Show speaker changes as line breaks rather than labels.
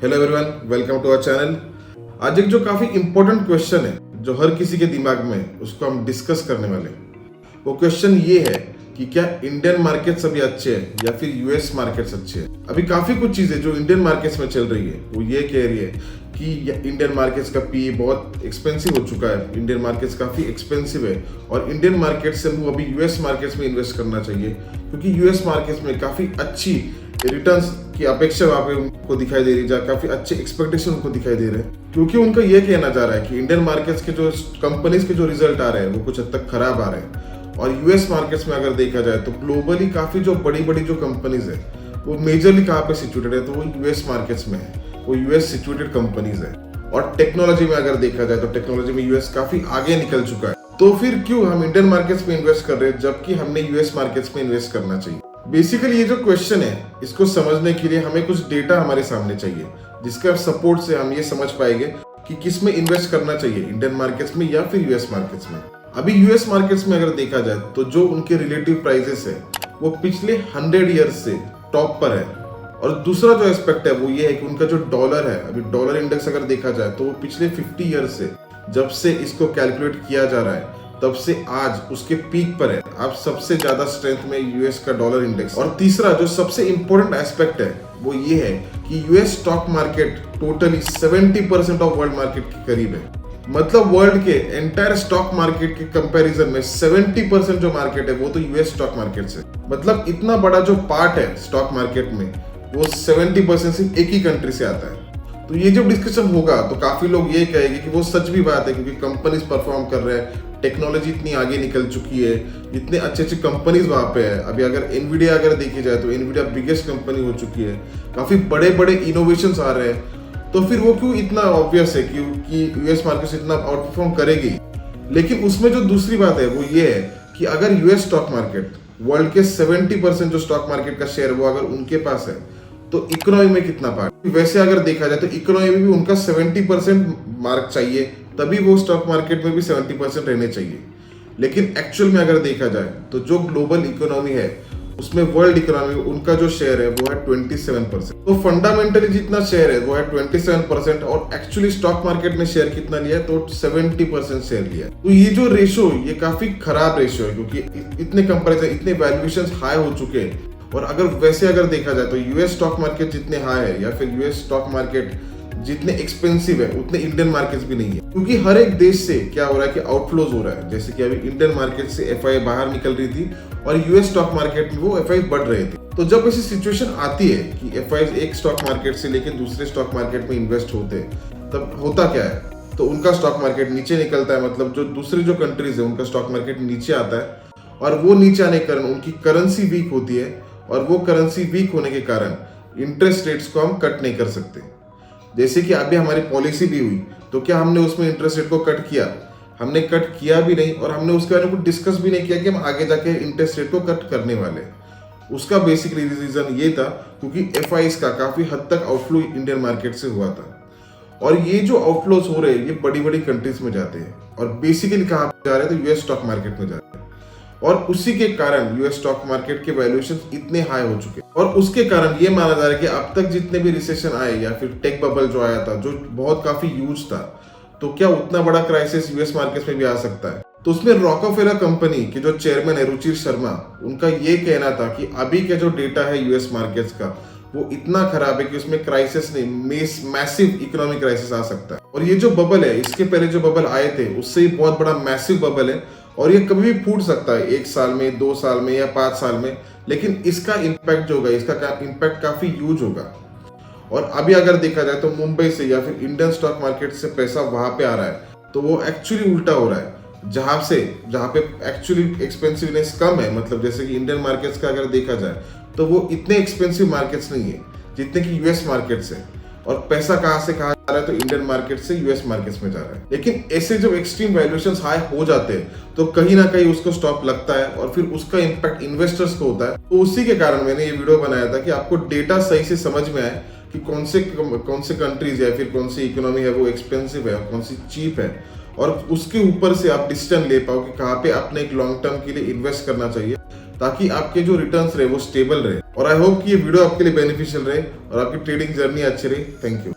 Hello everyone, welcome to our channel. आज एक जो काफी इंपॉर्टेंट क्वेश्चन है जो हर किसी के दिमाग में है, उसको हम डिस्कस करने वाले हैं। वो क्वेश्चन ये है कि क्या इंडियन मार्केट्स अभी अच्छे हैं या फिर यूएस मार्केट्स अच्छे हैं। अभी काफी कुछ चीजें जो इंडियन मार्केट्स में चल रही है वो ये कह रही है कि इंडियन मार्केट्स का पी बहुत एक्सपेंसिव हो चुका है, इंडियन मार्केट्स काफी एक्सपेंसिव है और इंडियन मार्केट से वो अभी यूएस मार्केट्स में इन्वेस्ट करना चाहिए, क्योंकि यूएस मार्केट्स में काफी अच्छी रिटर्न्स की अपेक्षा वहाँ पे उनको दिखाई दे रही है, काफी अच्छे एक्सपेक्टेशन उनको दिखाई दे रहे हैं। क्योंकि उनका ये कहना जा रहा है कि इंडियन मार्केट्स के जो कंपनीज के जो रिजल्ट आ रहे हैं वो कुछ हद तक खराब आ रहे हैं। और यूएस मार्केट्स में अगर देखा जाए तो ग्लोबली काफी जो बड़ी बड़ी जो कंपनीज है वो मेजरली कहाँ पे सिचुएटेड है, तो वो यूएस मार्केट्स में है, वो यूएस सिचुएटेड कंपनीज है। और टेक्नोलॉजी में अगर देखा जाए तो टेक्नोलॉजी में यूएस काफी आगे निकल चुका है। तो फिर क्यों हम इंडियन मार्केट्स में इन्वेस्ट कर रहे हैं जबकि हमने यूएस मार्केट्स में इन्वेस्ट करना चाहिए। बेसिकली ये जो क्वेश्चन है इसको समझने के लिए हमें कुछ डेटा हमारे सामने चाहिए, जिसके सपोर्ट से हम ये समझ पाएंगे कि किस में इन्वेस्ट करना चाहिए, इंडियन मार्केट्स में या फिर यूएस मार्केट्स में। अभी यूएस मार्केट्स में अगर देखा जाए तो जो उनके रिलेटिव प्राइसेस है वो पिछले 100 ईयर्स से टॉप पर है। और दूसरा जो एस्पेक्ट है वो ये है कि उनका जो डॉलर है, अभी डॉलर इंडेक्स अगर देखा जाए तो वो पिछले 50 ईयर्स से जब से इसको कैलकुलेट किया जा रहा है तब से आज उसके पीक पर है। अब सबसे ज्यादा स्ट्रेंथ में यूएस का डॉलर इंडेक्स। और तीसरा जो सबसे इंपॉर्टेंट एस्पेक्ट है वो ये है कि US stock market totally 70% of world market के करीब है। मतलब वर्ल्ड के एंटायर स्टॉक मार्केट के कंपैरिजन में 70% जो मार्केट है वो तो यूएस स्टॉक मार्केट से, मतलब इतना बड़ा जो पार्ट है स्टॉक मार्केट में वो 70% सिर्फ एक ही कंट्री से आता है। तो ये जब डिस्कशन होगा तो काफी लोग ये कहेंगे कि वो सच भी बात है, क्योंकि कंपनीज परफॉर्म कर रहे हैं, टेक्नोलॉजी इतनी आगे निकल चुकी है, इतने अच्छे अच्छे कंपनीज वहाँ पे है। अभी अगर एनवीडिया अगर देखी जाए तो एनवीडिया बिगेस्ट कंपनी हो चुकी है, काफी बड़े बड़े इनोवेशंस आ रहे हैं। तो फिर वो क्यों इतना ऑब्वियस है कि यूएस मार्केट से इतना आउट परफॉर्म करेगी। लेकिन उसमें जो दूसरी बात है वो ये है कि अगर यूएस स्टॉक मार्केट वर्ल्ड के 70% जो स्टॉक मार्केट का शेयर वो अगर उनके पास है तो इकोनॉमी में कितना पार्ट। वैसे अगर देखा जाए तो इकोनॉमी में भी उनका 70% मार्क चाहिए, तभी वो स्टॉक मार्केट में भी 70% रहने चाहिए। लेकिन एक्चुअल में अगर देखा जाए तो जो ग्लोबल इकोनॉमी है उसमें वर्ल्ड इकोनॉमी उनका जो शेयर है वो है 27%। तो फंडामेंटली जितना शेयर है वो है 27% और एक्चुअली स्टॉक मार्केट में शेयर कितना लिया है तो 70% शेयर लिया है। तो ये जो रेशो ये काफी खराब रेशो है, क्योंकि इतने कंपैरिजन इतने वैल्यूएशंस हाई हो चुके हैं। और अगर वैसे अगर देखा जाए तो यूएस स्टॉक मार्केट जितने हाई है या फिर यूएस स्टॉक मार्केट जितने एक्सपेंसिव है उतने इंडियन मार्केट्स भी नहीं है, क्योंकि हर एक देश से क्या हो रहा है कि आउटफ्लोज हो रहा है। जैसे कि अभी इंडियन मार्केट से एफआई बाहर निकल रही थी और यूएस स्टॉक मार्केट में वो एफआई बढ़ रहे थे। तो जब ऐसी सिचुएशन आती है कि एफआई एक स्टॉक मार्केट से लेकर दूसरे स्टॉक मार्केट में इन्वेस्ट होते हैं, तब होता क्या है, तो उनका स्टॉक मार्केट नीचे निकलता है। मतलब जो दूसरे जो कंट्रीज है उनका स्टॉक मार्केट नीचे आता है और वो नीचे आने के कारण उनकी करेंसी वीक होती है और वो करेंसी वीक होने के कारण इंटरेस्ट रेट्स को हम कट नहीं कर सकते। जैसे कि अभी हमारी पॉलिसी भी हुई तो क्या हमने उसमें इंटरेस्ट रेट को कट किया? हमने कट किया भी नहीं और हमने उसके बारे में कुछ डिस्कस भी नहीं किया कि हम आगे जाके इंटरेस्ट रेट को कट करने वाले। उसका बेसिक रीजन ये था क्योंकि एफआईज का काफी हद तक आउटफ्लो इंडियन मार्केट से हुआ था। और ये जो आउटफ्लोज हो रहे हैं ये बड़ी बड़ी कंट्रीज में जाते हैं और बेसिकली कहाँ जा रहे हैं तो यूएस स्टॉक मार्केट में जाते हैं। और उसी के कारण यूएस स्टॉक मार्केट के वैल्यूएशन इतने हाई हो चुके हैं। और उसके कारण ये माना जा रहा है कि अब तक जितने भी रिसेशन आए या फिर टेक बबल जो आया था जो बहुत काफी ह्यूज था, तो क्या उतना बड़ा क्राइसिस यूएस मार्केट में भी आ सकता है। तो उसमें रॉकफेलर कंपनी के जो चेयरमैन है रुचिर शर्मा, उनका ये कहना था कि अभी का जो डेटा है यूएस मार्केट्स का वो इतना खराब है कि उसमें क्राइसिस नहीं, मैसिव इकोनॉमिक क्राइसिस आ सकता है। और ये जो बबल है, इसके पहले जो बबल आए थे उससे ही बहुत बड़ा मैसिव बबल है और ये कभी भी फूट सकता है, 1 साल में, 2 साल में या 5 साल में। लेकिन इसका इम्पैक्ट जो होगा, इसका इम्पैक्ट काफी ह्यूज होगा। और अभी अगर देखा जाए तो मुंबई से या फिर इंडियन स्टॉक मार्केट से पैसा वहां पे आ रहा है तो वो एक्चुअली उल्टा हो रहा है। जहां पे एक्चुअली एक्सपेंसिवनेस कम है, मतलब जैसे कि इंडियन मार्केट्स का अगर देखा जाए तो वो इतने एक्सपेंसिव मार्केट्स नहीं है जितने कि यूएस मार्केट्स है। और पैसा कहाँ से कहाँ जा रहा है तो इंडियन मार्केट से यूएस मार्केट्स में जा रहा है। लेकिन ऐसे जब एक्सट्रीम वैल्यूएशंस हाई हो जाते हैं तो कहीं ना कहीं उसको स्टॉप लगता है और फिर उसका इम्पैक्ट इन्वेस्टर्स को होता है। तो उसी के कारण मैंने ये वीडियो बनाया था कि आपको डेटा सही से समझ में आए कि कौन से कंट्रीज या फिर कौन सी इकोनॉमी है वो एक्सपेंसिव है और कौन सी चीप है, और उसके ऊपर से आप डिसीजन ले पाओ कि कहाँ पे आपने एक लॉन्ग टर्म के लिए इन्वेस्ट करना चाहिए ताकि आपके जो रिटर्न्स रहे वो स्टेबल रहे। और आई होप कि ये वीडियो आपके लिए बेनिफिशियल रहे और आपकी ट्रेडिंग जर्नी अच्छी रही। Thank you.